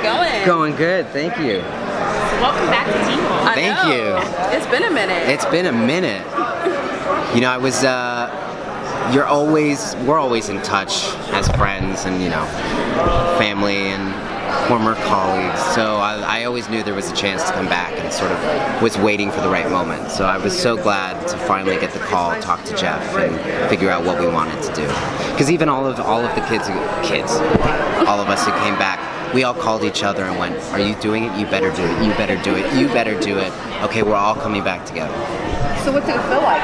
it going? Going good, thank you. Welcome back to Teen Wolf. Thank you. It's been a minute. It's been a minute. You know, I was, we're always in touch as friends and, you know, family and former colleagues. So I always knew there was a chance to come back and sort of was waiting for the right moment. So I was so glad to finally get the call, talk to Jeff, and figure out what we wanted to do. Because even all of the kids, all of us who came back, we all called each other and went, "Are you doing it? You better do it. You better do it. You better do it." Okay, we're all coming back together. So what did it feel like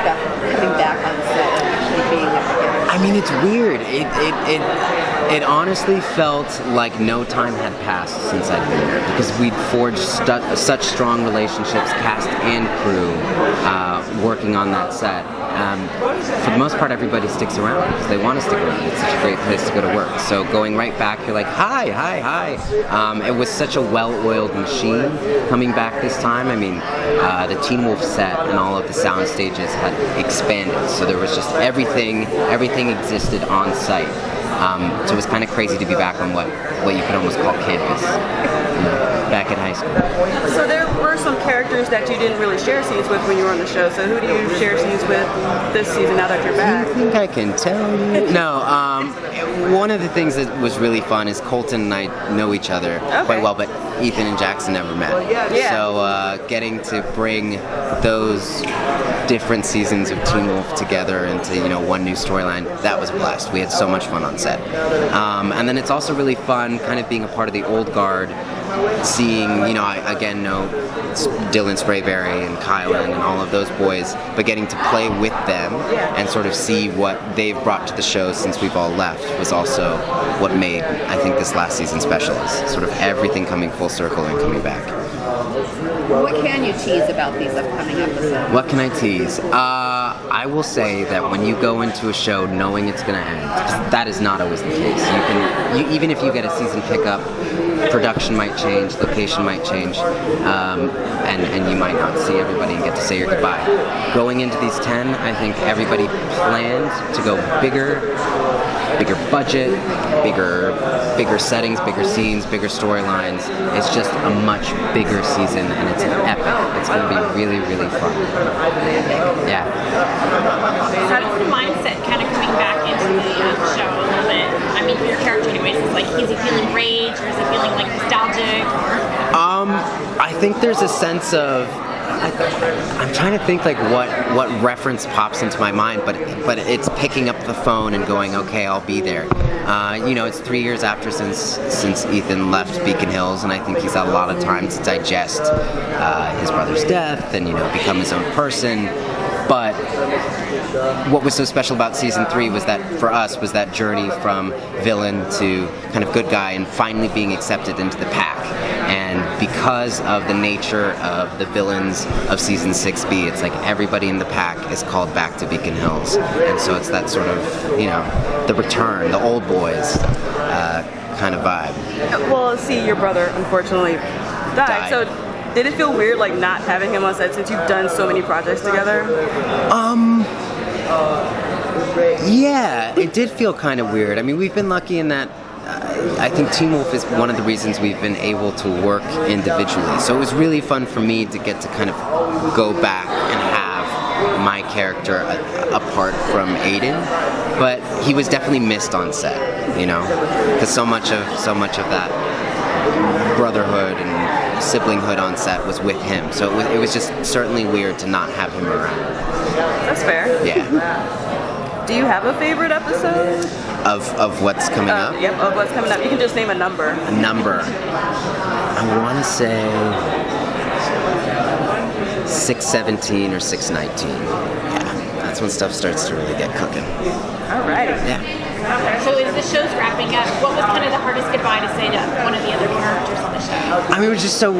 coming back on set and actually being there together? I mean, it's weird. It honestly felt like no time had passed since I'd been there because we'd forged such strong relationships, cast and crew, working on that set. For the most part, everybody sticks around because they want to stick around. It's such a great place to go to work. So going right back, you're like, hi. It was such a well-oiled machine coming back this time. I mean, the Teen Wolf set and all of the sound stages had expanded. So there was just everything existed on site. So it was kind of crazy to be back on what you could almost call campus, back at high school. So there were some characters that you didn't really share scenes with when you were on the show. So who do you share scenes with this season now that you're back? I think I can tell you. No, one of the things that was really fun is Colton and I know each other quite well, but Ethan and Jackson never met. Yeah. So getting to bring those different seasons of Teen Wolf together into, you know, one new storyline, that was a blast. We had so much fun on set. And then it's also really fun kind of being a part of the old guard, seeing, you know, I again know Dylan Sprayberry and Kylan and all of those boys, but getting to play with them and sort of see what they've brought to the show since we've all left was also what made, I think, this last season special, is sort of everything coming full circle and coming back. What can you tease about these upcoming episodes? What can I tease? I will say that when you go into a show knowing it's going to end, that is not always the case. Even if you get a season pickup, production might change, location might change, and you might not see everybody and get to say your goodbye. Going into these 10, I think everybody planned to go bigger budget, bigger settings, bigger scenes, bigger storylines. It's just a much bigger season, and it's epic. It's going to be really, really fun. Yeah. How does the mindset kind of coming back into the show a little bit? I mean, for your character anyways, it's like, is he feeling rage, or is he feeling like nostalgic? I think there's a sense of, I'm trying to think like what reference pops into my mind, but it's picking up the phone and going, okay, I'll be there. You know, it's 3 years after since Ethan left Beacon Hills, and I think he's had a lot of time to digest his brother's death and, you know, become his own person. But what was so special about season 3 was that, for us, was that journey from villain to kind of good guy and finally being accepted into the pack. And because of the nature of the villains of season 6B, it's like everybody in the pack is called back to Beacon Hills. And so it's that sort of, you know, the return, the old boys kind of vibe. Well, see, your brother unfortunately died. So did it feel weird, like, not having him on set since you've done so many projects together? Yeah, it did feel kind of weird. I mean, we've been lucky in that I think Teen Wolf is one of the reasons we've been able to work individually. So it was really fun for me to get to kind of go back and have my character apart from Aiden. But he was definitely missed on set, you know, because so much of that brotherhood and siblinghood on set was with him. So it was just certainly weird to not have him around. That's fair. Yeah. Do you have a favorite episode? Of what's coming up? Yep, of what's coming up. You can just name a number. A number. I want to say 617 or 619. Yeah, that's when stuff starts to really get cooking. All right. Yeah. So as the show's wrapping up, what was kind of the hardest goodbye to say to one of the other characters on the show? I mean, it was just so,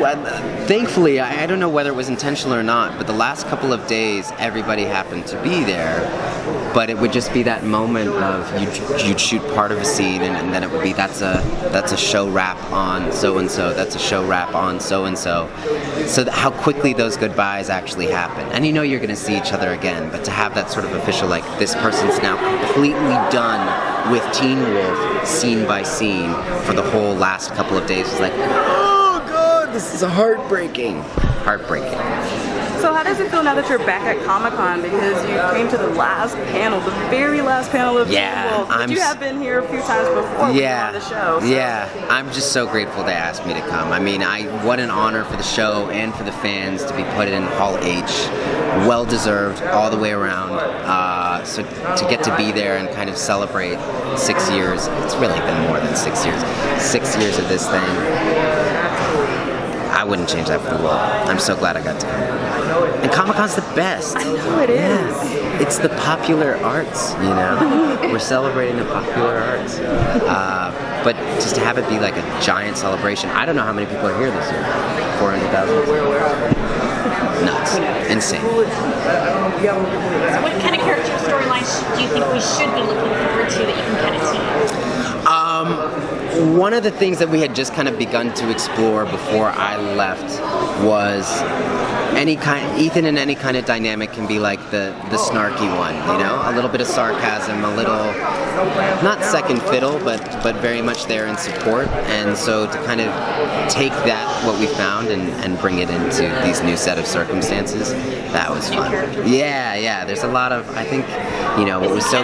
thankfully, I don't know whether it was intentional or not, but the last couple of days, everybody happened to be there. But it would just be that moment of you'd shoot part of a scene, and then it would be that's a show wrap on so and so, that's a show wrap on so and so. So how quickly those goodbyes actually happen, and you know you're going to see each other again. But to have that sort of official, like, this person's now completely done with Teen Wolf scene by scene for the whole last couple of days was like, oh god, this is heartbreaking. So how does it feel now that you're back at Comic-Con, because you came to the last panel, the very last panel of Teen Wolf, but you have been here a few times before on the show. So. Yeah, I'm just so grateful they asked me to come. I mean, what an honor for the show and for the fans to be put in Hall H. Well deserved all the way around. So to get to be there and kind of celebrate 6 years, it's really been more than 6 years. 6 years of this thing. I wouldn't change that for the world. I'm so glad I got to come. And Comic-Con's the best. I know it is. Yeah. It's the popular arts, you know? We're celebrating the popular arts. But just to have it be like a giant celebration. I don't know how many people are here this year. 400,000? Nuts. Insane. So what kind of character storylines do you think we should be looking forward to that you can kind of tease? One of the things that we had just kind of begun to explore before I left was Ethan in any kind of dynamic can be like the snarky one, you know? A little bit of sarcasm, a little, not second fiddle, but very much there in support. And so to kind of take that, what we found, and bring it into these new set of circumstances, that was fun. Yeah, there's a lot of, I think, you know, it was so...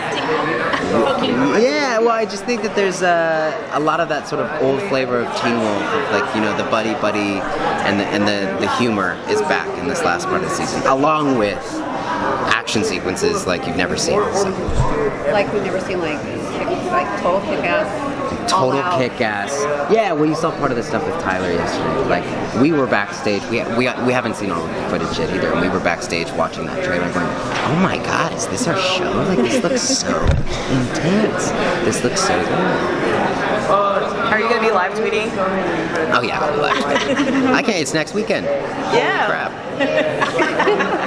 Yeah, well, I just think that there's a lot of that sort of old flavor of Teen Wolf, of like, you know, the buddy, and the humor is back in this last part of the season, along with action sequences like you've never seen. So. Like we've never seen, like total kick-ass. Total kick-ass. Yeah, well, you saw part of the stuff with Tyler yesterday. Like, we were backstage. We haven't seen all of the footage yet either, and we were backstage watching that trailer going, oh my god, is this our show? Like, this looks so intense. This looks so good. Are you going to be live tweeting? Oh yeah, I'll be live tweeting. I can't, it's next weekend. Yeah. Holy crap.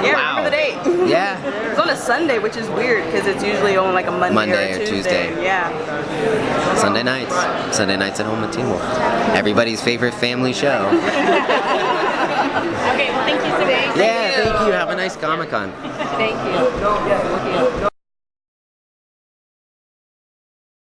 Yeah, Wow. remember the date. Yeah. It's on a Sunday, which is weird because it's usually on like a Monday or Tuesday. Yeah. Sunday nights at home with Teen Wolf. Everybody's favorite family show. Okay, well, thank you so much. Yeah, thank you. Have a nice Comic-Con. Thank you.